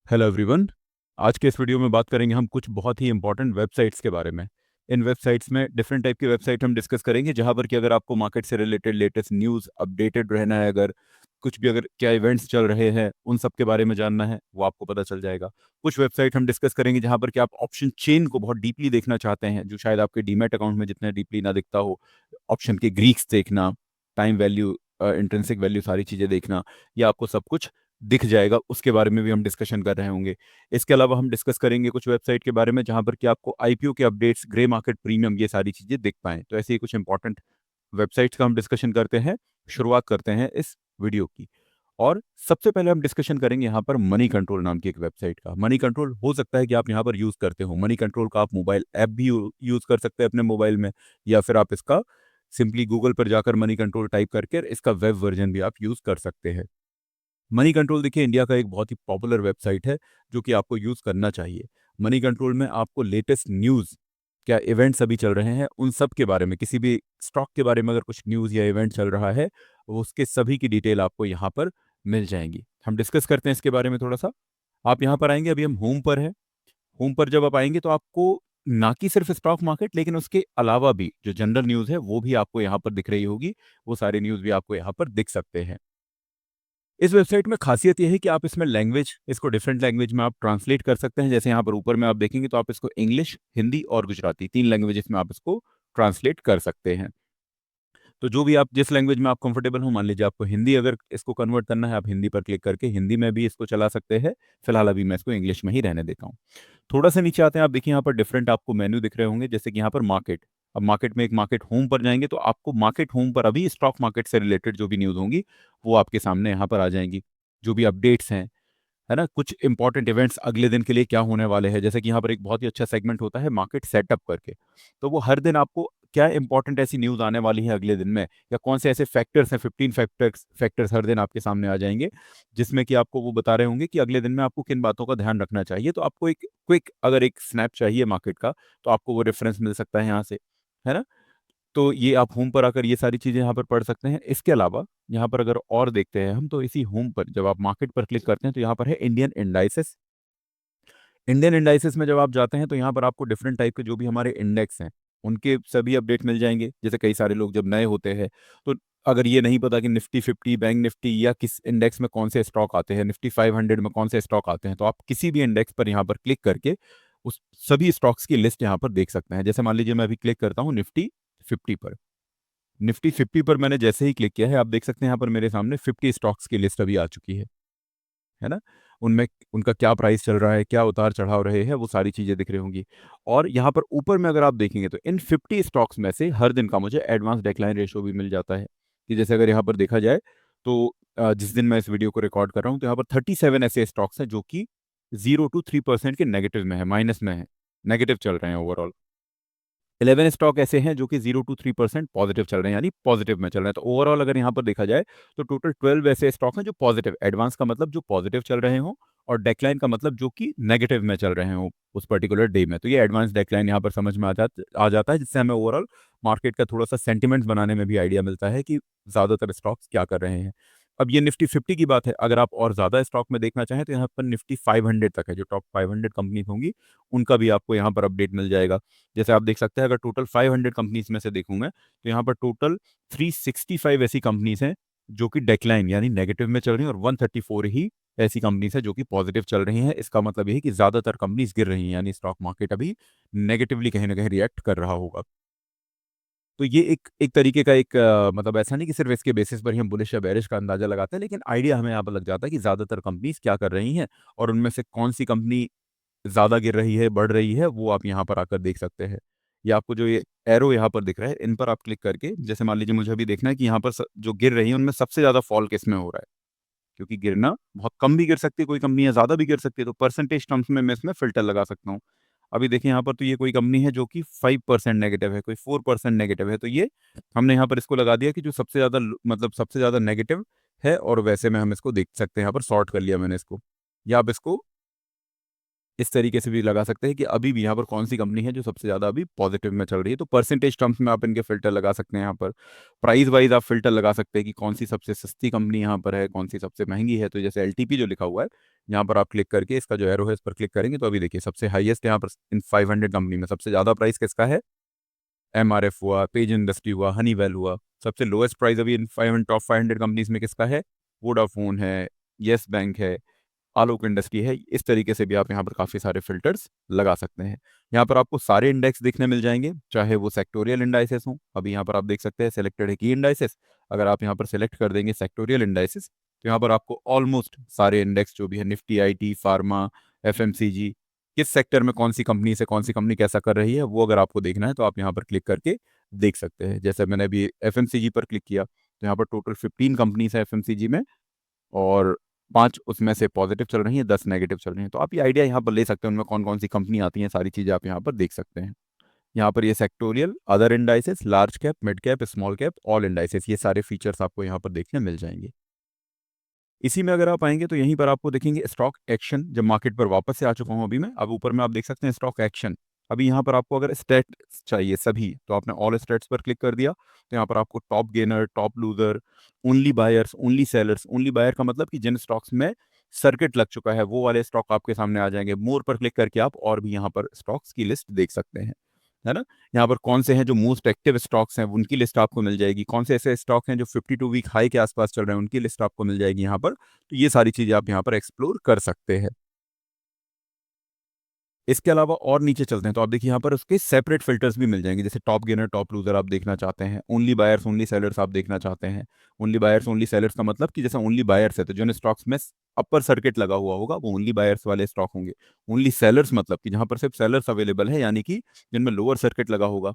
Hello everyone. आज के इस वीडियो में बात करेंगे हम कुछ बहुत ही इंपॉर्टेंट वेबसाइट्स के बारे में। इन वेबसाइट्स में डिफरेंट टाइप की वेबसाइट हम डिस्कस करेंगे, जहां पर कि अगर आपको मार्केट से रिलेटेड लेटेस्ट न्यूज़ अपडेटेड रहना है, अगर कुछ भी अगर क्या इवेंट्स चल रहे हैं उन सब के बारे में जानना है, वो आपको पता चल जाएगा। कुछ वेबसाइट हम डिस्कस करेंगे जहां पर कि आप ऑप्शन चेन को बहुत डीपली देखना चाहते हैं, जो शायद आपके डीमैट अकाउंट में जितने डीपली ना दिखता हो। ऑप्शन के ग्रीक्स देखना, टाइम वैल्यू, इंट्रिंसिक वैल्यू, सारी चीज़ें देखना, ये आपको सब कुछ दिख जाएगा। उसके बारे में भी हम डिस्कशन कर रहे होंगे। इसके अलावा हम डिस्कस करेंगे कुछ वेबसाइट के बारे में जहां पर कि आपको आईपीओ के अपडेट्स, ग्रे मार्केट प्रीमियम, ये सारी चीजें दिख पाएं। तो ऐसे ही कुछ इंपॉर्टेंट वेबसाइट्स का हम डिस्कशन करते हैं। शुरुआत करते हैं इस वीडियो की। और सबसे पहले हम डिस्कशन करेंगे यहाँ पर मनी कंट्रोल नाम की एक वेबसाइट का। मनी कंट्रोल हो सकता है कि आप यहाँ पर यूज करते हो। मनी कंट्रोल का आप मोबाइल ऐप भी यूज कर सकते हैं अपने मोबाइल में, या फिर आप इसका सिंपली गूगल पर जाकर मनी कंट्रोल टाइप करके इसका वेब वर्जन भी आप यूज कर सकते हैं। मनी कंट्रोल देखिए इंडिया का एक बहुत ही पॉपुलर वेबसाइट है, जो कि आपको यूज़ करना चाहिए। मनी कंट्रोल में आपको लेटेस्ट न्यूज़, क्या इवेंट्स अभी चल रहे हैं उन सब के बारे में, किसी भी स्टॉक के बारे में अगर कुछ न्यूज़ या इवेंट चल रहा है, वो उसके सभी की डिटेल आपको यहाँ पर मिल जाएंगी। हम डिस्कस करते हैं इसके बारे में थोड़ा सा। आप यहाँ पर आएंगे, अभी हम होम पर हैं। होम पर जब आप आएंगे तो आपको ना कि सिर्फ स्टॉक मार्केट, लेकिन उसके अलावा भी जो जनरल न्यूज़ है वो भी आपको यहाँ पर दिख रही होगी। वो सारे न्यूज़ भी आपको यहाँ पर दिख सकते हैं। इस वेबसाइट में खासियत यह है कि आप इसमें लैंग्वेज, इसको डिफरेंट लैंग्वेज में आप ट्रांसलेट कर सकते हैं। जैसे यहाँ पर ऊपर में आप देखेंगे तो आप इसको इंग्लिश, हिंदी और गुजराती, 3 लैंग्वेजेस में आप इसको ट्रांसलेट कर सकते हैं। तो जो भी आप जिस लैंग्वेज में आप कंफर्टेबल हो, मान लीजिए आपको हिंदी अगर इसको कन्वर्ट करना है, आप हिंदी पर क्लिक करके हिंदी में भी इसको चला सकते हैं। फिलहाल अभी मैं इसको इंग्लिश में ही रहने देता हूँ। थोड़ा सा नीचे आते हैं, आप देखिए यहाँ पर डिफरेंट आपको मेन्यू दिख रहे होंगे, जैसे कि यहाँ पर मार्केट। अब मार्केट में एक मार्केट होम पर जाएंगे तो आपको मार्केट होम पर अभी स्टॉक मार्केट से रिलेटेड जो भी न्यूज़ होंगी वो आपके सामने यहाँ पर आ जाएंगी। जो भी अपडेट्स हैं, है ना, कुछ इंपॉर्टेंट इवेंट्स अगले दिन के लिए क्या होने वाले हैं, जैसे कि यहाँ पर एक बहुत ही अच्छा सेगमेंट होता है मार्केट सेटअप करके। तो वो हर दिन आपको क्या इंपॉर्टेंट ऐसी न्यूज़ आने वाली है अगले दिन में, या कौन से ऐसे फैक्टर्स हैं, 15 फैक्टर्स हर दिन आपके सामने आ जाएंगे, जिसमें कि आपको वो बता रहे होंगे कि अगले दिन में आपको किन बातों का ध्यान रखना चाहिए। तो आपको एक क्विक अगर एक स्नैप चाहिए मार्केट का, तो आपको वो रेफरेंस मिल सकता है यहाँ से, है ना। तो ये आप होम पर आकर ये सारी चीज़ें यहाँ पर पढ़ सकते हैं। इसके अलावा यहाँ पर अगर और देखते हैं हम, तो इसी होम पर जब आप मार्केट पर क्लिक करते हैं तो यहाँ पर है इंडियन इंडाइसेस। इंडियन इंडाइसेस में जब आप जाते हैं तो यहाँ पर आपको डिफरेंट टाइप के जो भी हमारे इंडेक्स हैं उनके सभी अपडेट मिल जाएंगे। जैसे कई सारे लोग जब नए होते हैं तो अगर ये नहीं पता कि निफ्टी 50, बैंक निफ्टी या किस इंडेक्स में कौन से स्टॉक आते हैं, निफ्टी 500 में कौन से स्टॉक आते हैं, तो आप किसी भी इंडेक्स पर यहाँ पर क्लिक करके उस सभी स्टॉक्स की लिस्ट यहाँ पर देख सकते हैं। जैसे मान लीजिए मैं अभी क्लिक करता हूँ निफ्टी 50 पर। निफ्टी 50 पर मैंने जैसे ही क्लिक किया है, आप देख सकते हैं यहाँ पर मेरे सामने 50 स्टॉक्स की लिस्ट अभी आ चुकी है ना। उनमें उनका क्या प्राइस चल रहा है, क्या उतार चढ़ाव रहे हैं, वो सारी चीज़ें दिख रही होंगी। और यहाँ पर ऊपर में अगर आप देखेंगे तो इन 50 स्टॉक्स में से हर दिन का मुझे एडवांस डिक्लाइन रेशियो भी मिल जाता है। कि जैसे अगर यहाँ पर देखा जाए तो जिस दिन मैं इस वीडियो को रिकॉर्ड कर रहा हूँ तो यहाँ पर 37 ऐसे स्टॉक्स हैं जो कि 0 to 3% के नेगेटिव में है, माइनस में है, नेगेटिव चल रहे हैं ओवरऑल। 11 स्टॉक ऐसे हैं जो कि 0 to 3% पॉजिटिव चल रहे हैं, यानी पॉजिटिव में चल रहे हैं। तो ओवरऑल अगर यहाँ पर देखा जाए तो टोटल 12 ऐसे स्टॉक हैं जो पॉजिटिव, एडवांस का मतलब जो पॉजिटिव चल रहे हों, और डेक्लाइन का मतलब जो कि नेगेटिव में चल रहे हों उस पर्टिकुलर डे में। तो ये एडवांस डेक्लाइन यहाँ पर समझ में आ जाता है, जिससे हमें ओवरऑल मार्केट का थोड़ा सा सेंटिमेंट्स बनाने में भी आइडिया मिलता है कि ज़्यादातर स्टॉक्स क्या कर रहे हैं। अब ये निफ्टी 50 की बात है। अगर आप और ज़्यादा स्टॉक में देखना चाहें तो यहाँ पर निफ्टी 500 तक है, जो टॉप 500 कंपनीज होंगी उनका भी आपको यहाँ पर अपडेट मिल जाएगा। जैसे आप देख सकते हैं, अगर टोटल 500 कंपनीज में से देखूं मैं, तो यहाँ पर टोटल 365 ऐसी कंपनीज हैं जो कि डेक्लाइन यानी नेगेटिव में चल रही हैं, और 134 ही ऐसी कंपनीज हैं जो कि पॉजिटिव चल रही हैं। इसका मतलब ये है कि ज़्यादातर कंपनीज गिर रही हैं, यानी स्टॉक मार्केट अभी नेगेटिवली कहीं ना कहीं रिएक्ट कर रहा होगा। तो ये एक एक तरीके का एक मतलब ऐसा नहीं कि सिर्फ इसके बेसिस पर ही हम बुलिश या बेरिश का अंदाजा लगाते हैं, लेकिन आइडिया हमें यहाँ पर लग जाता है कि ज़्यादातर कंपनीज क्या कर रही हैं, और उनमें से कौन सी कंपनी ज़्यादा गिर रही है, बढ़ रही है, वो आप यहाँ पर आकर देख सकते हैं। या आपको जो ये एरो यहाँ पर दिख रहा है, इन पर आप क्लिक करके, जैसे मान लीजिए मुझे अभी देखना है कि यहाँ पर जो गिर रही है उनमें सबसे ज़्यादा फॉल किस में हो रहा है, क्योंकि गिरना बहुत कम भी गिर सकती है कोई कंपनी, है ज़्यादा भी गिर सकती है। तो परसेंटेज टर्म्स में मैं इसमें फ़िल्टर लगा सकता हूँ। अभी देखिए यहाँ पर तो ये कोई कंपनी है जो कि 5% नेगेटिव है, कोई 4% नेगेटिव है। तो ये हमने यहाँ पर इसको लगा दिया कि जो सबसे ज़्यादा मतलब सबसे ज़्यादा नेगेटिव है, और वैसे में हम इसको देख सकते हैं। यहाँ पर सॉर्ट कर लिया मैंने इसको, या आप इसको इस तरीके से भी लगा सकते हैं कि अभी भी यहाँ पर कौन सी कंपनी है जो सबसे ज़्यादा अभी पॉजिटिव में चल रही है। तो परसेंटेज टर्म्स में आप इनके फिल्टर लगा सकते हैं। यहाँ पर प्राइस वाइज आप फिल्टर लगा सकते हैं कि कौन सी सबसे सस्ती कंपनी यहाँ पर है, कौन सी सबसे महंगी है। तो जैसे एलटीपी जो लिखा हुआ है, यहाँ पर आप क्लिक करके इसका जो एरो है इस पर क्लिक करेंगे तो अभी देखिए सबसे हाईएस्ट यहाँ पर इन 500 कंपनी में सबसे ज़्यादा प्राइस किसका है, एमआरएफ हुआ, पेज इंडस्ट्री हुआ, हनीवेल हुआ। सबसे लोएस्ट प्राइस अभी इन 500 टॉप 500 कंपनीज में किसका है, वोडाफोन है, येस बैंक है, आलोक इंडस्ट्री है। इस तरीके से भी आप यहाँ पर काफ़ी सारे फिल्टर्स लगा सकते हैं। यहाँ पर आपको सारे इंडेक्स देखने मिल जाएंगे, चाहे वो सेक्टोरियल इंडाइसेस हों। अभी यहाँ पर आप देख सकते हैं सेलेक्टेड है की इंडाइसेस। अगर आप यहाँ पर सेलेक्ट कर देंगे सेक्टोरियल इंडाइसेस तो यहाँ पर आपको ऑलमोस्ट सारे इंडेक्स जो भी है, निफ्टी, आईटी, फार्मा, एफएमसीजी, किस सेक्टर में कौन सी कंपनी से कौन सी कंपनी कैसा कर रही है, वो अगर आपको देखना है तो आप यहाँ पर क्लिक करके देख सकते हैं। जैसे मैंने अभी एफएमसीजी पर क्लिक किया तो यहाँ पर टोटल 15 कंपनीज है एफएमसीजी में, और 5 उसमें से पॉजिटिव चल रही हैं, 10 नेगेटिव चल रही हैं। तो आप ये आइडिया यहाँ पर ले सकते हैं उनमें कौन कौन सी कंपनी आती हैं, सारी चीज़ें आप यहाँ पर देख सकते हैं। यहाँ पर ये sectoral, other indices, large cap, mid cap, small cap, all indices, ये सारे फीचर्स आपको यहाँ पर देखने मिल जाएंगे। इसी में अगर आप आएंगे तो यहीं पर आपको देखेंगे स्टॉक एक्शन। जब मार्केट पर वापस से आ चुका हूँ अभी मैं, अब ऊपर में आप देख सकते हैं स्टॉक एक्शन। अभी यहाँ पर आपको अगर स्टेट्स चाहिए सभी, तो आपने ऑल स्टेट्स पर क्लिक कर दिया तो यहाँ पर आपको top gainer, top loser, only buyers, only sellers. Only buyer का मतलब कि जिन स्टॉक्स में सर्किट लग चुका है वो वाले स्टॉक आपके सामने आ जाएंगे। मोर पर क्लिक करके आप और भी यहाँ पर स्टॉक्स की लिस्ट देख सकते हैं, है ना। यहाँ पर कौन से हैं जो मोस्ट एक्टिव स्टॉक्स हैं उनकी लिस्ट आपको मिल जाएगी। कौन से ऐसे स्टॉक हैं जो 52 वीक हाई के आसपास चल रहे हैं उनकी लिस्ट आपको मिल जाएगी यहाँ पर। तो ये सारी चीजें आप यहाँ पर एक्सप्लोर कर सकते हैं। इसके अलावा और नीचे चलते हैं तो आप देखिए यहाँ पर उसके सेपरेट फिल्टर्स भी मिल जाएंगे। जैसे टॉप गेनर, टॉप लूजर आप देखना चाहते हैं, ओनली बायर्स, ओनली सेलर्स आप देखना चाहते हैं। ओनली बायर्स, ओनली सेलर्स का मतलब कि जैसे ओनली बायर्स है तो जिन स्टॉक्स में अपर सर्किट लगा हुआ होगा वो ओनली बायर्स वाले स्टॉक होंगे। ओनली सेलर्स मतलब कि जहां पर सिर्फ सेलर्स अवेलेबल है, यानी कि जिनमें लोअर सर्किट लगा होगा,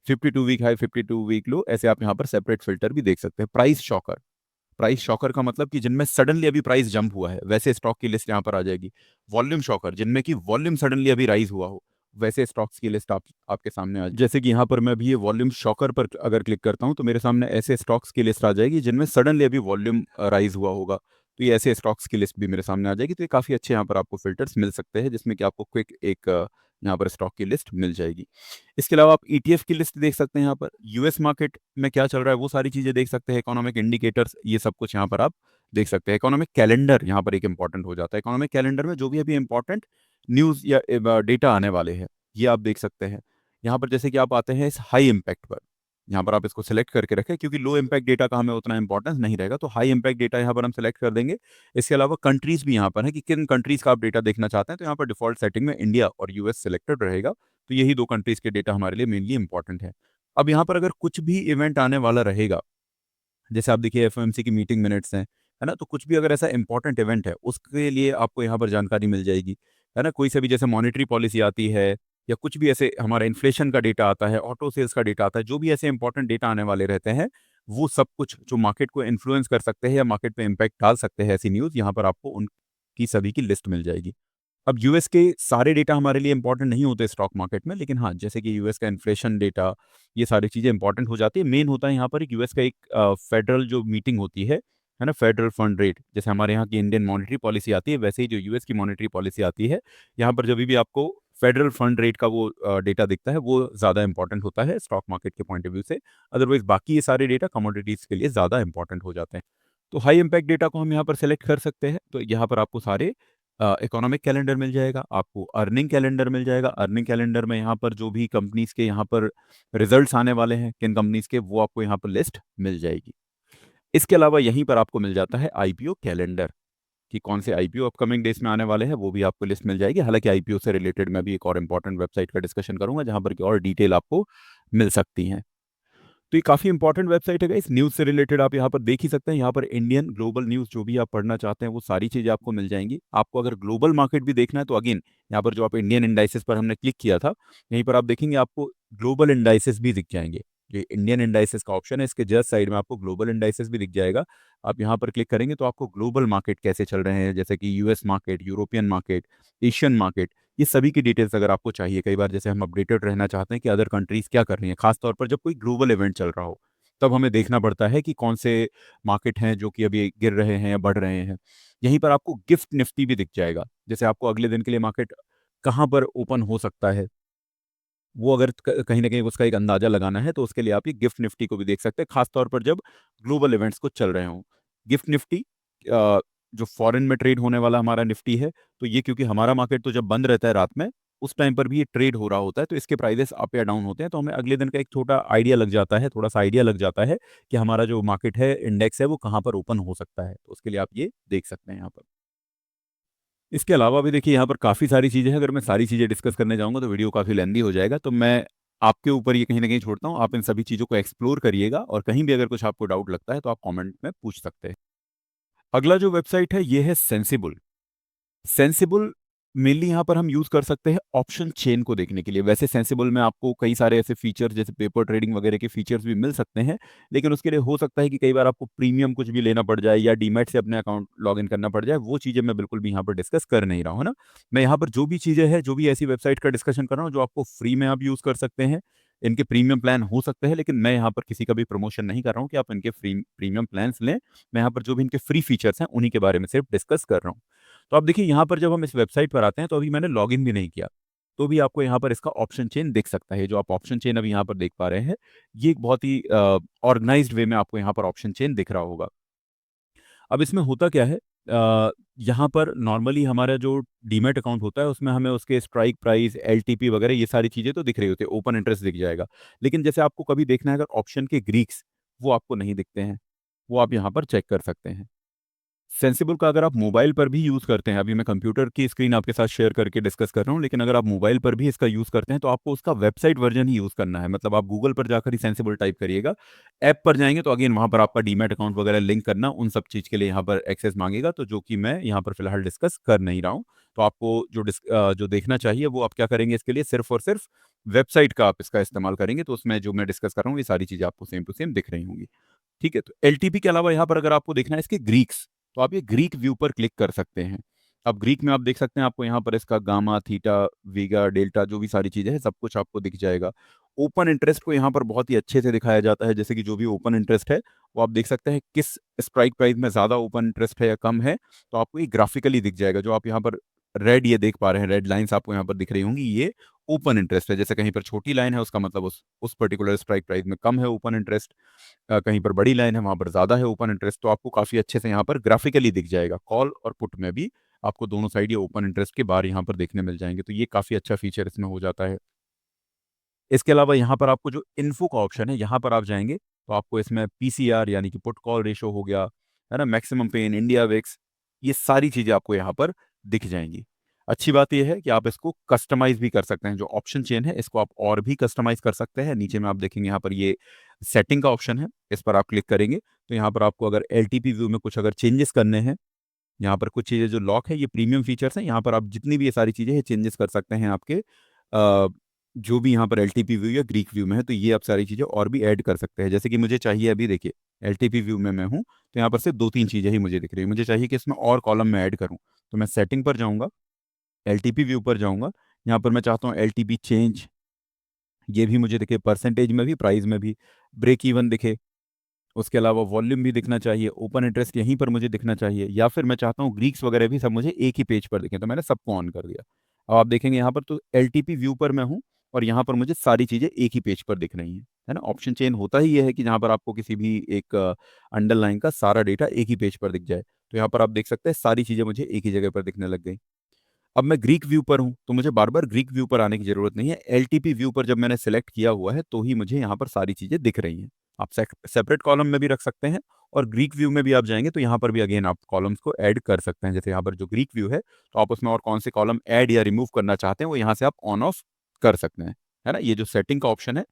52 वीक हाई, 52 वीक लो, ऐसे आप यहाँ पर सेपरेट फिल्टर भी देख सकते हैं। प्राइस शॉकर, प्राइस शॉकर का मतलब कि जिनमें सडनली अभी प्राइस जंप हुआ है वैसे स्टॉक की लिस्ट यहाँ पर आ जाएगी। वॉल्यूम शॉकर, जिनमें कि वॉल्यूम सडनली अभी राइज हुआ हो वैसे स्टॉक्स की लिस्ट आपके सामने आ जाएगी। जैसे कि यहाँ पर मैं अभी ये वॉल्यूम शॉकर पर अगर क्लिक करता हूँ तो मेरे सामने ऐसे स्टॉक्स की लिस्ट आ जाएगी जिनमें सडनली अभी वॉल्यूम राइज हुआ होगा। तो ये ऐसे स्टॉक्स की लिस्ट भी मेरे सामने आ जाएगी। तो ये काफ़ी अच्छे यहाँ पर आपको फिल्टर्स मिल सकते हैं जिसमें कि आपको क्विक एक यहाँ पर स्टॉक की लिस्ट मिल जाएगी। इसके अलावा आप ईटीएफ की लिस्ट देख सकते हैं। यहाँ पर यूएस मार्केट में क्या चल रहा है वो सारी चीज़ें देख सकते हैं। इकोनॉमिक इंडिकेटर्स, ये सब कुछ यहाँ पर आप देख सकते हैं। इकोनॉमिक कैलेंडर यहाँ पर एक इंपॉर्टेंट हो जाता है। इकोनॉमिक कैलेंडर में जो भी अभी इंपॉर्टेंट न्यूज़ या डेटा आने वाले हैं ये आप देख सकते हैं। यहाँ पर जैसे कि आप आते हैं इस हाई इम्पैक्ट पर, यहाँ पर आप इसको सिलेक्ट करके रखें क्योंकि लो इम्पैक्ट डेटा का हमें उतना इंपॉर्टेंस नहीं रहेगा, तो हाई इम्पैक्ट डेटा यहाँ पर हम सिलेक्ट कर देंगे। इसके अलावा कंट्रीज भी यहाँ पर है कि किन कंट्रीज का आप डेटा देखना चाहते हैं, तो यहाँ पर डिफॉल्ट सेटिंग में इंडिया और यूएस सिलेक्टेड रहेगा। तो यही 2 कंट्रीज के डेटा हमारे लिए मेनली इंपॉर्टेंट है। अब यहाँ पर अगर कुछ भी इवेंट आने वाला रहेगा, जैसे आप देखिए एफओएमसी की मीटिंग मिनट्स हैं, है ना, तो कुछ भी अगर ऐसा इंपॉर्टेंट इवेंट है उसके लिए आपको यहाँ पर जानकारी मिल जाएगी, है ना। कोई सा भी जैसे मॉनेटरी पॉलिसी आती है या कुछ भी ऐसे हमारा इन्फ्लेशन का डेटा आता है, ऑटो सेल्स का डेटा आता है, जो भी ऐसे इंपॉर्टेंट डेटा आने वाले रहते हैं वो सब कुछ जो मार्केट को इन्फ्लुएंस कर सकते हैं या मार्केट पे इम्पैक्ट डाल सकते हैं, ऐसी न्यूज़ यहाँ पर आपको उनकी सभी की लिस्ट मिल जाएगी। अब यूएस के सारे डेटा हमारे लिए इंपॉर्टेंट नहीं होते स्टॉक मार्केट में, लेकिन हाँ जैसे कि यूएस का इन्फ्लेशन डेटा, ये सारी चीज़ें इंपॉर्टेंट हो जाती है। मेन होता है यहाँ पर यूएस का एक फेडरल जो मीटिंग होती है ना, फेडरल फंड रेट। जैसे हमारे यहाँ की इंडियन मॉनेटरी पॉलिसी आती है वैसे ही जो यूएस की मॉनेटरी पॉलिसी आती है, यहाँ पर जब भी आपको फेडरल फंड रेट का वो डेटा दिखता है वो ज़्यादा इंपॉर्टेंट होता है स्टॉक मार्केट के पॉइंट ऑफ व्यू से। अदरवाइज बाकी ये सारे डेटा कमोडिटीज़ के लिए ज़्यादा इंपॉर्टेंट हो जाते हैं। तो हाई इम्पैक्ट डेटा को हम यहाँ पर सेलेक्ट कर सकते हैं। तो यहाँ पर आपको सारे इकोनॉमिक कैलेंडर मिल जाएगा, आपको अर्निंग कैलेंडर मिल जाएगा। अर्निंग कैलेंडर में यहाँ पर जो भी कंपनीज के यहाँ पर रिजल्ट्स आने वाले हैं किन कंपनीज के, वो आपको यहाँ पर लिस्ट मिल जाएगी। इसके अलावा यहीं पर आपको मिल जाता है आईपीओ कैलेंडर कि कौन से आईपीओ अपकमिंग डेज में आने वाले हैं, वो भी आपको लिस्ट मिल जाएगी। हालांकि आईपीओ से रिलेटेड मैं भी एक और इंपॉर्टेंट वेबसाइट का डिस्कशन करूंगा जहां पर की और डिटेल आपको मिल सकती हैं। तो ये काफ़ी इंपॉर्टेंट वेबसाइट है। इस न्यूज़ से रिलेटेड आप यहाँ पर देख ही सकते हैं। यहाँ पर इंडियन ग्लोबल न्यूज़ जो भी आप पढ़ना चाहते हैं वो सारी चीज़ें आपको मिल जाएंगी। आपको अगर ग्लोबल मार्केट भी देखना है तो अगेन यहाँ पर जो आप इंडियन इंडाइसेस पर हमने क्लिक किया था, यहीं पर आप देखेंगे आपको ग्लोबल इंडाइसेस भी दिख जाएंगे। ये इंडियन इंडाइसेस का ऑप्शन है, इसके जस्ट साइड में आपको ग्लोबल इंडाइसेस भी दिख जाएगा। आप यहाँ पर क्लिक करेंगे तो आपको ग्लोबल मार्केट कैसे चल रहे हैं, जैसे कि US market, European market, Asian market, ये सभी की डिटेल्स अगर आपको चाहिए। कई बार जैसे हम अपडेटेड रहना चाहते हैं कि अदर कंट्रीज क्या कर रही हैं, खासतौर पर जब कोई ग्लोबल इवेंट चल रहा हो तब हमें देखना पड़ता है कि कौन से मार्केट हैं जो कि अभी गिर रहे हैं या बढ़ रहे हैं। यहीं पर आपको गिफ्ट निफ्टी भी दिख जाएगा। जैसे आपको अगले दिन के लिए मार्केट कहाँ पर ओपन हो सकता है, वो अगर कहीं ना कहीं उसका एक अंदाजा लगाना है तो उसके लिए आप ये गिफ्ट निफ्टी को भी देख सकते हैं, खासतौर पर जब ग्लोबल इवेंट्स को चल रहे हों। गिफ्ट निफ्टी जो फॉरेन में ट्रेड होने वाला हमारा निफ्टी है, तो ये क्योंकि हमारा मार्केट तो जब बंद रहता है रात में, उस टाइम पर भी ये ट्रेड हो रहा होता है, तो इसके प्राइसेस अप या डाउन होते हैं, तो हमें अगले दिन का एक छोटा आइडिया लग जाता है, थोड़ा सा आइडिया लग जाता है कि हमारा जो मार्केट है, इंडेक्स है, वो कहाँ पर ओपन हो सकता है, तो उसके लिए आप ये देख सकते हैं यहाँ पर। इसके अलावा भी देखिए यहाँ पर काफ़ी सारी चीज़ें हैं, अगर मैं सारी चीज़ें डिस्कस करने जाऊँगा तो वीडियो काफ़ी लेंदी हो जाएगा, तो मैं आपके ऊपर ये कहीं न कहीं छोड़ता हूँ, आप इन सभी चीज़ों को एक्सप्लोर करिएगा और कहीं भी अगर कुछ आपको डाउट लगता है तो आप कमेंट में पूछ सकते हैं। अगला जो वेबसाइट है ये है सेंसिबल। सेंसिबल मेनली यहाँ पर हम यूज़ कर सकते हैं ऑप्शन चेन को देखने के लिए। वैसे सेंसिबल में आपको कई सारे ऐसे फीचर जैसे पेपर ट्रेडिंग वगैरह के फीचर्स भी मिल सकते हैं, लेकिन उसके लिए हो सकता है कि कई बार आपको प्रीमियम कुछ भी लेना पड़ जाए या डीमैट से अपने अकाउंट लॉगिन करना पड़ जाए, वो चीज़ें मैं बिल्कुल भी यहाँ पर डिस्कस कर नहीं रहा हूँ, है ना? मैं यहाँ पर जो भी चीज़ें हैं, जो भी ऐसी वेबसाइट का डिस्कशन कर रहा हूँ, जो आपको फ्री में आप यूज़ कर सकते हैं, इनके प्रीमियम प्लान हो सकते हैं, लेकिन मैं यहाँ पर किसी का भी प्रमोशन नहीं कर रहा हूँ कि आप इनके प्रीमियम प्लान्स लें। मैं यहाँ पर जो भी इनके फ्री फीचर्स हैं, उन्हीं के बारे में सिर्फ डिस्कस कर रहा हूँ। तो आप देखिए यहाँ पर जब हम इस वेबसाइट पर आते हैं तो अभी मैंने लॉगिन भी नहीं किया, तो भी आपको यहाँ पर इसका ऑप्शन चेन दिख सकता है। जो आप ऑप्शन चेन अभी यहाँ पर देख पा रहे हैं, ये एक बहुत ही ऑर्गेनाइज्ड वे में आपको यहाँ पर ऑप्शन चेन दिख रहा होगा। अब इसमें होता क्या है, यहाँ पर नॉर्मली हमारा जो डीमैट अकाउंट होता है उसमें हमें उसके स्ट्राइक प्राइस, एलटीपी वगैरह ये सारी चीज़ें तो दिख रही होती है, ओपन इंटरेस्ट दिख जाएगा। लेकिन जैसे आपको कभी देखना है अगर ऑप्शन के ग्रीक्स, वो आपको नहीं दिखते हैं, वो आप यहाँ पर चेक कर सकते हैं। सेंसिबल का अगर आप मोबाइल पर भी यूज़ करते हैं, अभी मैं कंप्यूटर की स्क्रीन आपके साथ शेयर करके डिस्कस कर रहा हूँ, लेकिन अगर आप मोबाइल पर भी इसका यूज़ करते हैं, तो आपको उसका वेबसाइट वर्ज़न ही यूज़ करना है। मतलब आप गूगल पर जाकर ही सेंसिबल टाइप करिएगा। ऐप पर जाएँगे तो अगेन वहाँ पर आपका डीमैट अकाउंट वगैरह लिंक करना, उन सब चीज़ के लिए यहाँ पर एक्सेस माँगेगा, तो जो कि मैं यहाँ पर फिलहाल डिस्कस कर नहीं रहा हूँ। तो आपको जो देखना चाहिए वो आप क्या करेंगे, इसके लिए सिर्फ़ और सिर्फ़ वेबसाइट का आप इसका इस्तेमाल करेंगे, तो उसमें जो मैं डिस्कस कर रहा हूँ, ये सारी चीज़ें आपको सेम टू सेम दिख रही होंगी। ठीक है, तो एलटीपी के अलावा यहाँ पर अगर आपको देखना है इसके ग्रीक्स, तो आप ये ग्रीक व्यू पर क्लिक कर सकते हैं। अब ग्रीक में आप देख सकते हैं, आपको यहाँ पर इसका गामा, थीटा, वीगा, डेल्टा जो भी सारी चीज़ें हैं, सब कुछ आपको दिख जाएगा। ओपन इंटरेस्ट को यहाँ पर बहुत ही अच्छे से दिखाया जाता है, जैसे कि जो भी ओपन इंटरेस्ट है, वो आप देख सकते हैं किस स्ट्राइक प्राइस में ज़्यादा ओपन इंटरेस्ट है या कम है, तो आपको ये ग्राफिकली दिख जाएगा। जो आप यहाँ पर रेड ये देख पा रहे हैं, रेड लाइन्स आपको यहाँ पर दिख रही होंगी, ये ओपन इंटरेस्ट है। जैसे कहीं पर छोटी लाइन है, उसका मतलब उस पर्टिकुलर स्ट्राइक प्राइस में कम है ओपन इंटरेस्ट। कहीं पर बड़ी लाइन है, वहाँ पर ज़्यादा है ओपन इंटरेस्ट, तो आपको काफ़ी अच्छे से यहाँ पर ग्राफिकली दिख जाएगा। कॉल और पुट में भी आपको दोनों साइड ये ओपन इंटरेस्ट के बार यहाँ पर देखने मिल जाएँगे, तो ये काफ़ी अच्छा फीचर इसमें हो जाता है। इसके अलावा यहाँ पर आपको जो इन्फो का ऑप्शन है, यहाँ पर आप जाएँगे, तो आपको इसमें पीसीआर यानी कि पुट कॉल रेशो हो गया, है ना? मैक्सिमम पेन, इंडिया विक्स, ये सारी चीज़ें आपको यहाँ पर दिख जाएँगी। अच्छी बात ये है कि आप इसको कस्टमाइज़ भी कर सकते हैं, जो ऑप्शन चेन है, इसको आप और भी कस्टमाइज़ कर सकते हैं। नीचे में आप देखेंगे यहाँ पर ये सेटिंग का ऑप्शन है, इस पर आप क्लिक करेंगे, तो यहाँ पर आपको अगर एलटीपी व्यू में कुछ अगर चेंजेस करने हैं, यहाँ पर कुछ चीज़ें जो लॉक है, ये प्रीमियम फीचर्स हैं, यहाँ पर आप जितनी भी ये सारी चीज़ें हैं, चेंजेस कर सकते हैं आपके जो भी यहाँ पर एलटीपी व्यू या ग्रीक व्यू में है, तो ये आप सारी चीज़ें और भी ऐड कर सकते हैं। जैसे कि मुझे चाहिए अभी देखिए, एलटीपी व्यू में मैं हूँ, तो यहाँ पर सिर्फ 2-3 चीज़ें ही मुझे दिख रही हैं। मुझे चाहिए कि इसमें और कॉलम मैं ऐड करूँ, तो मैं सेटिंग पर जाऊँगा, एलटीपी व्यू पर जाऊँगा, यहाँ पर मैं चाहता हूँ एलटीपी चेंज, ये भी मुझे दिखे, परसेंटेज में भी, प्राइस में भी, ब्रेक इवन दिखे। उसके अलावा वॉल्यूम भी दिखना चाहिए, ओपन इंटरेस्ट यहीं पर मुझे दिखना चाहिए, या फिर मैं चाहता हूँ ग्रीक्स वगैरह भी सब मुझे एक ही पेज पर दिखें, तो मैंने सबको ऑन कर दिया। अब आप देखेंगे यहाँ पर तो एलटीपी व्यू पर मैं हूँ और यहाँ पर मुझे सारी चीज़ें एक ही पेज पर दिख रही हैं, है ना? ऑप्शन चेन होता ही ये है कि जहाँ पर आपको किसी भी एक अंडरलाइन का सारा डेटा एक ही पेज पर दिख जाए। तो यहाँ पर आप देख सकते हैं सारी चीज़ें मुझे एक ही जगह पर दिखने लग गई। अब मैं ग्रीक व्यू पर हूँ, तो मुझे बार-बार ग्रीक व्यू पर आने की ज़रूरत नहीं है। एलटीपी व्यू पर जब मैंने सेलेक्ट किया हुआ है, तो ही मुझे यहाँ पर सारी चीज़ें दिख रही हैं। आप सेपरेट कॉलम में भी रख सकते हैं और ग्रीक व्यू में भी आप जाएँगे, तो यहाँ पर भी अगेन आप कॉलम्स को ऐड कर सकते हैं। जैसे यहाँ पर जो ग्रीक व्यू है, तो आप उसमें और कौन से कॉलम ऐड या रिमूव करना चाहते हैं, वो यहाँ से आप ऑन ऑफ कर सकते हैं। है ना? ये जो सेटिंग का ऑप्शन है,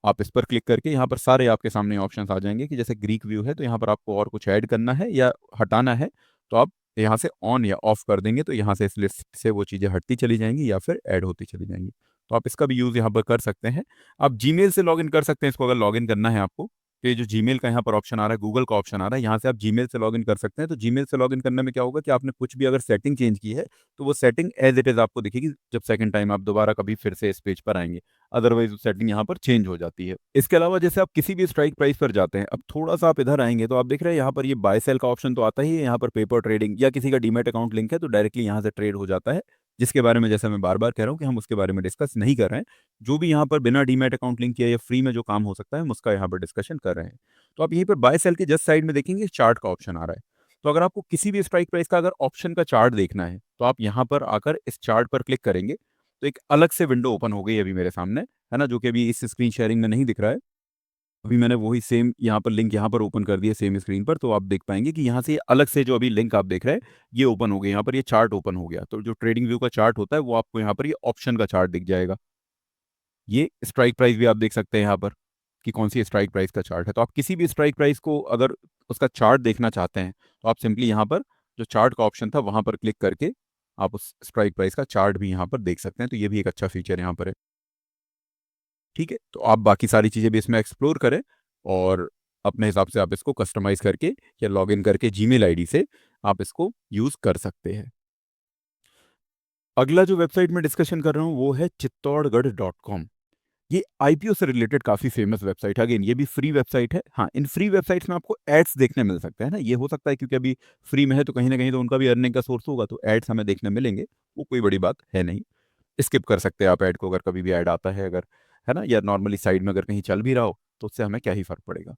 आप इस पर क्लिक करके यहाँ पर सारे आपके सामने ऑप्शंस आ जाएँगे कि जैसे ग्रीक व्यू है, तो यहाँ पर आपको और कुछ ऐड करना है या हटाना है, तो आप यहाँ से ऑन या ऑफ कर देंगे, तो यहाँ से इस लिस्ट से वो चीज़ें हटती चली जाएँगी या फिर ऐड होती चली जाएँगी। तो आप इसका भी यूज़ यहाँ पर कर सकते हैं। आप जीमेल से लॉगिन कर सकते हैं इसको, अगर लॉगिन करना है आपको, तो ये जो जीमेल का यहाँ पर ऑप्शन आ रहा है, गूगल का ऑप्शन आ रहा है, यहाँ से आप जीमेल से लॉगिन कर सकते हैं। तो जीमेल से लॉगिन करने में क्या होगा कि आपने कुछ भी अगर सेटिंग चेंज की है, तो वो सेटिंग एज़ इट इज़ आपको दिखेगी जब सेकंड टाइम आप दोबारा कभी फिर से इस पेज पर आएँगे। अदरवाइज़ वो सेटिंग यहाँ पर चेंज हो जाती है। इसके अलावा जैसे आप किसी भी स्ट्राइक प्राइस पर जाते हैं, अब थोड़ा-सा आप इधर आएँगे, तो आप देख रहे हैं यहाँ पर ये बाय सेल का ऑप्शन तो आता ही है, यहाँ पर पेपर ट्रेडिंग या किसी का डीमैट अकाउंट लिंक है, तो डायरेक्टली यहाँ से ट्रेड हो जाता है। जिसके बारे में जैसा मैं बार बार कह रहा हूँ कि हम उसके बारे में डिस्कस नहीं कर रहे हैं। जो भी यहाँ पर बिना डीमैट अकाउंट लिंक किए या फ्री में जो काम हो सकता है हम उसका यहाँ पर डिस्कशन कर रहे हैं। तो आप यहीं पर बाय सेल के जस्ट साइड में देखेंगे चार्ट का ऑप्शन आ रहा है। तो अगर आपको किसी भी स्ट्राइक प्राइस का अगर ऑप्शन का चार्ट देखना है तो आप यहाँ पर आकर इस चार्ट पर क्लिक करेंगे तो एक अलग से विंडो ओपन हो गई अभी मेरे सामने, है ना, जो कि अभी इस स्क्रीन शेयरिंग में नहीं दिख रहा है। अभी मैंने वही सेम यहाँ पर लिंक यहाँ पर ओपन कर दिया सेम स्क्रीन पर, तो आप देख पाएंगे कि यहाँ से ये अलग से जो अभी लिंक आप देख रहे हैं ये ओपन हो गया, यहाँ पर ये चार्ट ओपन हो गया। तो जो ट्रेडिंग व्यू का चार्ट होता है वो आपको यहाँ पर ये ऑप्शन का चार्ट दिख जाएगा। ये स्ट्राइक प्राइस भी आप देख सकते हैं यहाँ पर कि कौन सी स्ट्राइक प्राइस का चार्ट है। तो आप किसी भी स्ट्राइक प्राइस को अगर उसका चार्ट देखना चाहते हैं तो आप सिंपली यहाँ पर जो चार्ट का ऑप्शन था वहाँ पर क्लिक करके आप उस स्ट्राइक प्राइस का चार्ट भी यहाँ पर देख सकते हैं। तो ये भी एक अच्छा फीचर यहाँ पर है। ठीक है, तो आप बाकी सारी चीज़ें भी इसमें एक्सप्लोर करें और अपने हिसाब से आप इसको कस्टमाइज़ करके या लॉगिन करके जीमेल आईडी से आप इसको यूज़ कर सकते हैं। अगला जो वेबसाइट मैं डिस्कशन कर रहा हूँ वो है चित्तौड़गढ़.com। ये आईपीओ से रिलेटेड काफ़ी फेमस वेबसाइट है। अगेन ये भी फ्री वेबसाइट है। हाँ, इन फ्री वेबसाइट्स में आपको एड्स देखने मिल सकते हैं ना, ये हो सकता है क्योंकि अभी फ्री में है तो कहीं न कहीं तो उनका भी अर्निंग का सोर्स होगा, तो एड्स हमें देखने मिलेंगे, वो कोई बड़ी बात है नहीं। स्किप कर सकते हैं आप ऐड को अगर कभी भी ऐड आता है अगर, है ना? या नॉर्मली साइड में अगर कहीं चल भी रहा हो, तो उससे हमें क्या ही फ़र्क पड़ेगा।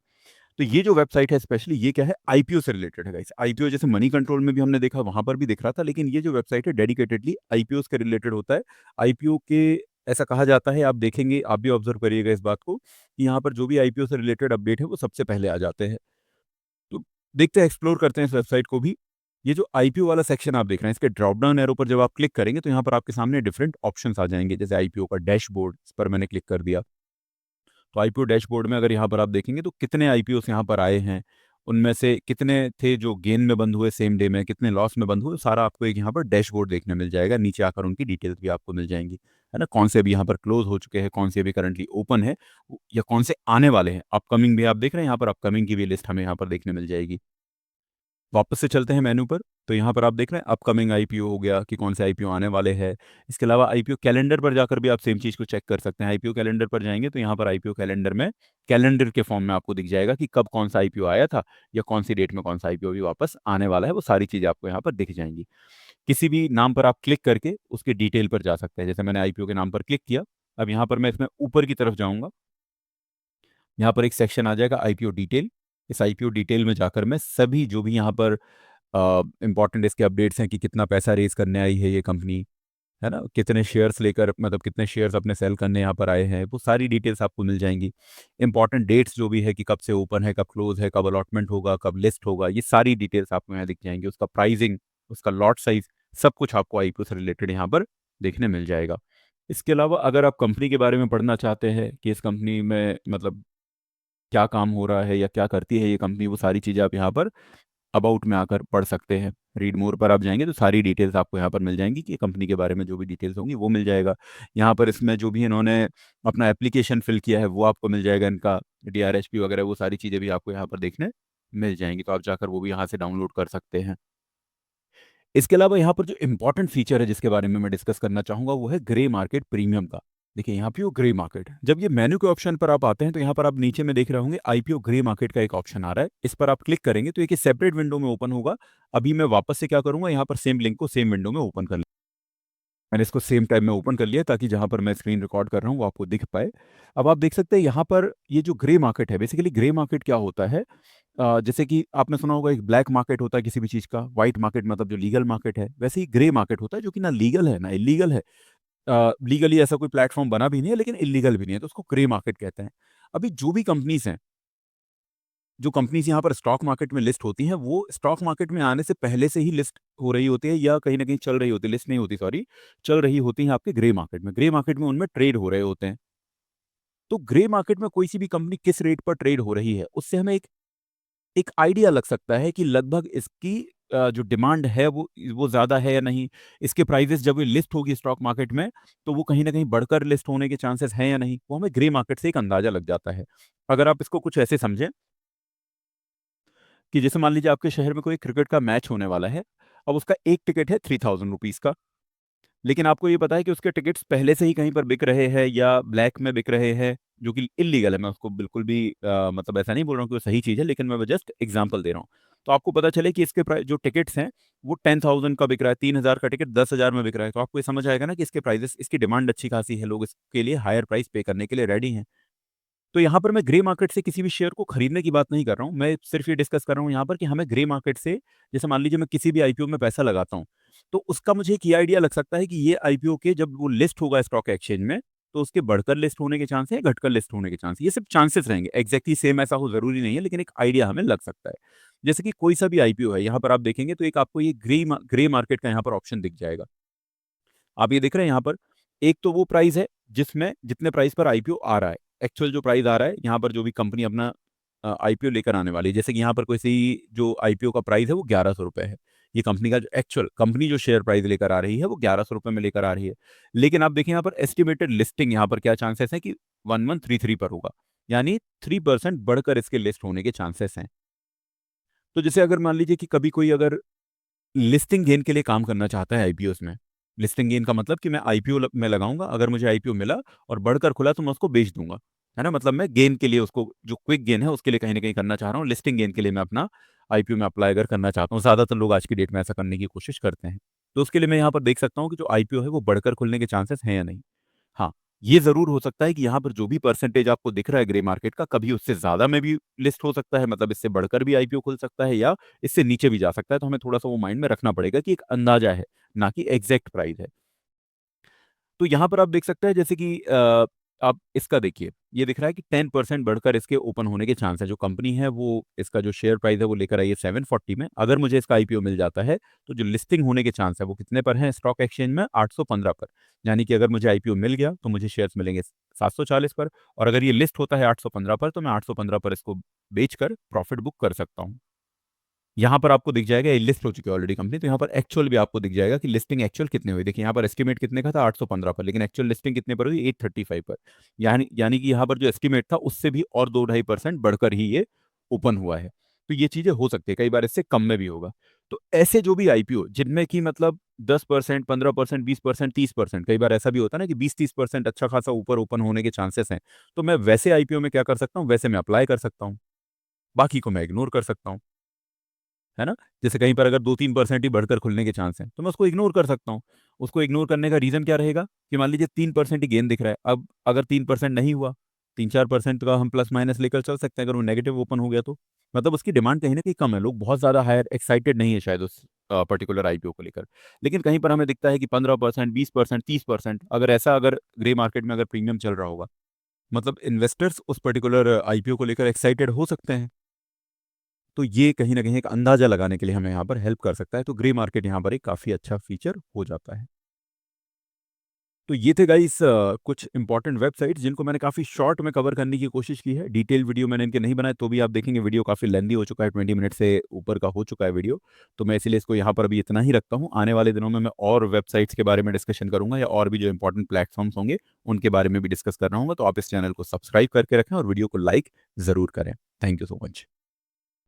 तो ये जो वेबसाइट है स्पेशली ये क्या है, आईपीओ से रिलेटेड है गाइस। आईपीओ जैसे मनी कंट्रोल में भी हमने देखा, वहाँ पर भी दिख रहा था, लेकिन ये जो वेबसाइट है डेडिकेटेडली आईपीओज़ के रिलेटेड होता है। आईपीओ के ऐसा कहा जाता है, आप देखेंगे, आप भी ऑब्ज़र्व करिएगा इस बात को, कि यहाँ पर जो भी आईपीओ से रिलेटेड अपडेट है, वो सबसे पहले आ जाते हैं। तो देखते हैं, एक्सप्लोर करते हैं इस वेबसाइट को भी। ये जो आईपीओ वाला सेक्शन आप देख रहे हैं, इसके ड्रॉप डाउन एरो पर जब आप क्लिक करेंगे, तो यहाँ पर आपके सामने डिफरेंट ऑप्शंस आ जाएँगे। जैसे आईपीओ का डैशबोर्ड, इस पर मैंने क्लिक कर दिया। तो आईपीओ डैशबोर्ड में अगर यहाँ पर आप देखेंगे तो कितने आईपीओस यहाँ पर आए हैं, उनमें से कितने थे जो गेन में बंद हुए सेम डे में, कितने लॉस में बंद हुए, सारा आपको एक यहाँ पर डैशबोर्ड देखने मिल जाएगा। नीचे आकर उनकी डिटेल्स भी आपको मिल जाएँगी, है ना? कौन से अभी यहाँ पर क्लोज़ हो चुके हैं, कौन से अभी करंटली ओपन है या कौन से आने वाले हैं। अपकमिंग भी आप देख रहे हैं, यहाँ पर अपकमिंग की भी लिस्ट हमें यहाँ पर देखने मिल जाएगी। वापस से चलते हैं मेनू पर, तो यहाँ पर आप देख रहे हैं अपकमिंग आईपीओ हो गया कि कौन से आईपीओ आने वाले हैं। इसके अलावा आईपीओ कैलेंडर पर जाकर भी आप सेम चीज़ को चेक कर सकते हैं। आईपीओ कैलेंडर पर जाएँगे तो यहाँ पर आईपीओ कैलेंडर में कैलेंडर के फॉर्म में आपको दिख जाएगा कि कब कौन-सा आईपीओ आया था या कौन-सी डेट में कौन-सा आईपीओ भी वापस आने वाला है, वो सारी चीज़ें आपको यहाँ पर दिख जाएँगी। किसी भी नाम पर आप क्लिक करके उसके डिटेल पर जा सकते हैं। जैसे मैंने आईपीओ के नाम पर क्लिक किया, अब यहाँ पर मैं इसमें ऊपर की तरफ जाऊँगा, यहाँ पर एक सेक्शन आ जाएगा आईपीओ डिटेल। इस आईपीओ डिटेल में जाकर मैं सभी जो भी यहाँ पर इम्पोर्टेंट इसके अपडेट्स हैं कि कितना पैसा रेज़ करने आई है ये कंपनी, है ना? कितने शेयर्स लेकर, मतलब कितने शेयर्स अपने सेल करने यहाँ पर आए हैं, वो सारी डिटेल्स आपको मिल जाएँगी। इम्पोर्टेंट डेट्स जो भी है कि कब से ओपन है, कब क्लोज़ है, कब अलॉटमेंट होगा, कब लिस्ट होगा, ये सारी डिटेल्स आपको यहाँ दिख जाएँगी। उसका प्राइसिंग, उसका लॉट साइज़, सब कुछ आपको आईपीओ से रिलेटेड यहाँ पर देखने मिल जाएगा। इसके अलावा अगर आप कंपनी के बारे में पढ़ना चाहते हैं कि इस कंपनी में मतलब क्या काम हो रहा है या क्या करती है ये कंपनी, वो सारी चीज़ें आप यहाँ पर अबाउट में आकर पढ़ सकते हैं। रीड मोर पर आप जाएँगे तो सारी डिटेल्स आपको यहाँ पर मिल जाएँगी कि कंपनी के बारे में जो भी डिटेल्स होंगी वो मिल जाएगा। यहाँ पर इसमें जो भी इन्होंने अपना एप्लीकेशन फ़िल किया है वो आपको मिल जाएगा, इनका डीआरएचपी वगैरह वो सारी चीज़ें भी आपको यहाँ पर देखने मिल जाएँगी। तो आप जाकर वो भी यहाँ से डाउनलोड कर सकते हैं। इसके अलावा यहाँ पर जो इम्पोर्टेंट फीचर है जिसके बारे में मैं डिस्कस करना चाहूँगा वो है ग्रे मार्केट प्रीमियम का। देखिए यहाँ पे वो ग्रे मार्केट, जब ये मेन्यू के ऑप्शन पर आप आते हैं तो यहाँ पर आप नीचे में देख रहे होंगे आईपीओ ग्रे मार्केट का एक ऑप्शन आ रहा है। इस पर आप क्लिक करेंगे तो एक सेपरेट विंडो में ओपन होगा। अभी मैं वापस से क्या करूँगा, यहाँ पर सेम लिंक को सेम विंडो में ओपन कर, मैंने इसको सेम टाइम में ओपन कर लिया ताकि जहाँ पर मैं स्क्रीन रिकॉर्ड कर रहा हूँ वो आपको दिख पाए। अब आप देख सकते हैं यहाँ पर ये जो ग्रे मार्केट है, बेसिकली ग्रे मार्केट क्या होता है, जैसे कि आपने सुना होगा एक ब्लैक मार्केट होता है किसी भी चीज़ का, व्हाइट मार्केट मतलब जो लीगल मार्केट है, वैसे ही ग्रे मार्केट होता है जो कि ना लीगल है ना इल्लीगल है। लीगली ऐसा कोई प्लेटफ़ॉर्म बना भी नहीं है लेकिन इल्लीगल भी नहीं है, तो उसको ग्रे मार्केट कहते हैं। अभी जो भी कंपनीज़ हैं, जो कंपनीज़ यहाँ पर स्टॉक मार्केट में लिस्ट होती हैं, वो स्टॉक मार्केट में आने से पहले से ही लिस्ट हो रही होती है या कहीं न कहीं चल रही होती है, लिस्ट नहीं होती सॉरी, चल रही होती हैं आपके ग्रे मार्केट में। ग्रे मार्केट में उनमें ट्रेड हो रहे होते हैं। तो ग्रे मार्केट में कोई सी भी कंपनी किस रेट पर ट्रेड हो रही है, उससे हमें एक एक आइडिया लग सकता है कि लगभग इसकी जो डिमांड है वो ज़्यादा है या नहीं। इसके प्राइसेज़ जब ये लिस्ट होगी स्टॉक मार्केट में, तो वो कहीं न कहीं बढ़कर लिस्ट होने के चांसेस हैं या नहीं, वो हमें ग्रे मार्केट से एक अंदाज़ा लग जाता है। अगर आप इसको कुछ ऐसे समझें कि जैसे मान लीजिए आपके शहर में कोई क्रिकेट का मैच होने वाला है, अब उसका एक टिकट है ₹3000 का, लेकिन आपको ये पता है कि उसके टिकट्स पहले से ही कहीं पर बिक रहे हैं या ब्लैक में बिक रहे हैं, जो कि इल्लीगल है। मैं उसको बिल्कुल भी मतलब ऐसा नहीं बोल रहा हूँ कि वो सही चीज़ है, लेकिन मैं जस्ट एग्ज़ाम्पल दे रहा हूँ। तो आपको पता चले कि इसके जो टिकट्स हैं वो 10,000 का बिक रहा है, 3,000 का टिकट 10,000 में बिक रहा है, तो आपको ये समझ आएगा ना कि इसके प्राइजेस, इसकी डिमांड अच्छी खासी है, लोग इसके लिए हायर प्राइस पे करने के लिए रेडी हैं। तो यहाँ पर मैं ग्रे मार्केट से किसी भी शेयर को खरीदने की बात नहीं कर रहा हूँ, मैं सिर्फ ये डिस्कस कर रहा हूँ यहाँ पर कि हमें ग्रे मार्केट से, जैसे मान लीजिए मैं किसी भी आईपीओ में पैसा लगाता हूँ, तो उसका मुझे एक ये आइडिया लग सकता है कि ये आईपीओ के जब वो लिस्ट होगा स्टॉक एक्सचेंज में, तो उसके बढ़कर लिस्ट होने के चांस है, घटकर लिस्ट होने के चांस है। ये सिर्फ चांसेस रहेंगे, एग्जैक्टली सेम ऐसा हो जरूरी नहीं है, लेकिन एक आइडिया हमें लग सकता है। जैसे कि कोई सा भी आईपीओ है, यहाँ पर आप देखेंगे तो एक आपको ये ग्रे मार्केट का यहाँ पर ऑप्शन दिख जाएगा। आप ये देख रहे हैं यहाँ पर, एक तो वो प्राइस है जिसमें जितने प्राइस पर आईपीओ आ रहा है, एक्चुअल जो प्राइस आ रहा है यहाँ पर, जो भी कंपनी अपना आईपीओ लेकर आने वाली है, जैसे कि यहाँ पर कोई सी जो आईपीओ का प्राइस है वो 1100 रुपए है। ये कंपनी का जो एक्चुअल कंपनी जो शेयर प्राइस लेकर आ रही है वो 1100 रुपए में लेकर आ रही है। लेकिन आप देखिए यहाँ पर एस्टिमेटेड लिस्टिंग, यहाँ पर क्या चांसेस है कि 1133 पर होगा, यानी 3% बढ़कर इसके लिस्ट होने के चांसेस हैं। तो जैसे अगर मान लीजिए कि कभी कोई अगर लिस्टिंग गेन के लिए काम करना चाहता है आईपीओस में, लिस्टिंग गेन का मतलब कि मैं आईपीओ में लगाऊंगा, अगर मुझे आईपीओ मिला और बढ़कर खुला तो मैं उसको बेच दूंगा, है ना, मतलब मैं गेन के लिए उसको, जो क्विक गेन है उसके लिए कहीं ना कहीं करना चाह रहा हूँ, लिस्टिंग गेन के लिए मैं अपना आईपीओ में अप्लाई अगर करना चाहता हूँ, ज्यादातर लोग आज की डेट में ऐसा करने की कोशिश करते हैं। तो उसके लिए मैं यहाँ पर देख सकता हूँ कि जो आईपीओ है वो बढ़कर खुलने के चांसेस हैं या नहीं। हाँ, ये ज़रूर हो सकता है कि यहाँ पर जो भी परसेंटेज आपको दिख रहा है ग्रे मार्केट का, कभी उससे ज़्यादा में भी लिस्ट हो सकता है, मतलब इससे बढ़कर भी आईपीओ खुल सकता है या इससे नीचे भी जा सकता है। तो हमें थोड़ा-सा वो माइंड में रखना पड़ेगा कि एक अंदाज़ा है, ना कि एग्ज़ैक्ट प्राइस है। तो यहाँ पर आप देख सकते हैं जैसे कि आप इसका देखिए, ये दिख रहा है कि 10% बढ़कर इसके ओपन होने के चांस है। जो कंपनी है वो, इसका जो शेयर प्राइस है वो लेकर आई है 740 में। अगर मुझे इसका आईपीओ मिल जाता है, तो जो लिस्टिंग होने के चांस है वो कितने पर हैं स्टॉक एक्सचेंज में? 815 पर। यानी कि अगर मुझे आईपीओ मिल गया तो मुझे शेयर्स मिलेंगे 740 पर, और अगर ये लिस्ट होता है 815 पर, तो मैं 815 पर इसको बेचकर प्रॉफिट बुक कर सकता हूँ। यहाँ पर आपको दिख जाएगा, ये लिस्ट हो चुकी है ऑलरेडी कंपनी, तो यहाँ पर एक्चुअल भी आपको दिख जाएगा कि लिस्टिंग एक्चुअल कितने हुई। देखिए यहाँ पर एस्टीमेट कितने का था? 815 पर, लेकिन एक्चुअल लिस्टिंग कितने पर हुई? 835 पर। यानी कि यहाँ पर जो एस्टीमेट था उससे भी और 2-2.5% बढ़कर ही ये ओपन हुआ है। तो ये चीजें हो सकती है, कई बार इससे कम में भी होगा। तो ऐसे जो भी आईपीओ जिनमें कि मतलब 10%, 15%, 20%, 30%, कई बार ऐसा भी होता है ना कि 20-30% अच्छा खासा ऊपर ओपन होने के चांसेस हैं, तो मैं वैसे आईपीओ में क्या कर सकता हूँ? वैसे मैं अप्लाई कर सकता हूँ, बाकी को मैं इग्नोर कर सकता हूँ, है ना? जैसे कहीं पर अगर 2-3% ही बढ़कर खुलने के चांस हैं, तो मैं उसको इग्नोर कर सकता हूँ। उसको इग्नोर करने का रीज़न क्या रहेगा कि मान लीजिए 3% ही गेन दिख रहा है। अब अगर 3% नहीं हुआ, 3-4% का हम प्लस माइनस लेकर चल सकते हैं, अगर वो नेगेटिव ओपन हो गया तो। मतलब उसकी डिमांड कहीं न कहीं कम है, लोग बहुत ज़्यादा हायर एक्साइटेड नहीं है शायद उस पर्टिकुलर आईपीओ को लेकर। लेकिन कहीं पर हमें दिखता है कि 15%, 20%, 30%, अगर ग्रे मार्केट में अगर प्रीमियम चल रहा होगा, मतलब इन्वेस्टर्स उस पर्टिकुलर आईपीओ को लेकर एक्साइटेड हो सकते हैं। तो ये कहीं न कहीं एक अंदाज़ा लगाने के लिए हमें यहाँ पर हेल्प कर सकता है, तो ग्रे मार्केट यहाँ पर एक काफ़ी अच्छा फीचर हो जाता है। तो ये थे गाइस कुछ इंपॉर्टेंट वेबसाइट्स जिनको मैंने काफ़ी शॉर्ट में कवर करने की कोशिश की है। डिटेल वीडियो मैंने इनके नहीं बनाए, तो भी आप देखेंगे वीडियो काफ़ी लेंदी हो चुका है, 20 मिनट से ऊपर का हो चुका है वीडियो। तो मैं इसीलिए इसको यहाँ पर अभी इतना ही रखता हूँ। आने वाले दिनों में मैं और वेबसाइट्स के बारे में डिस्कशन करूँगा, या और भी जो इंपॉर्टेंट प्लेटफ़ॉर्म्स होंगे, उनके बारे में भी डिस्कस कर रहा हूँगा। तो आप इस चैनल को सब्सक्राइब करके रखें और वीडियो को लाइक ज़रूर करें। Thank you so much.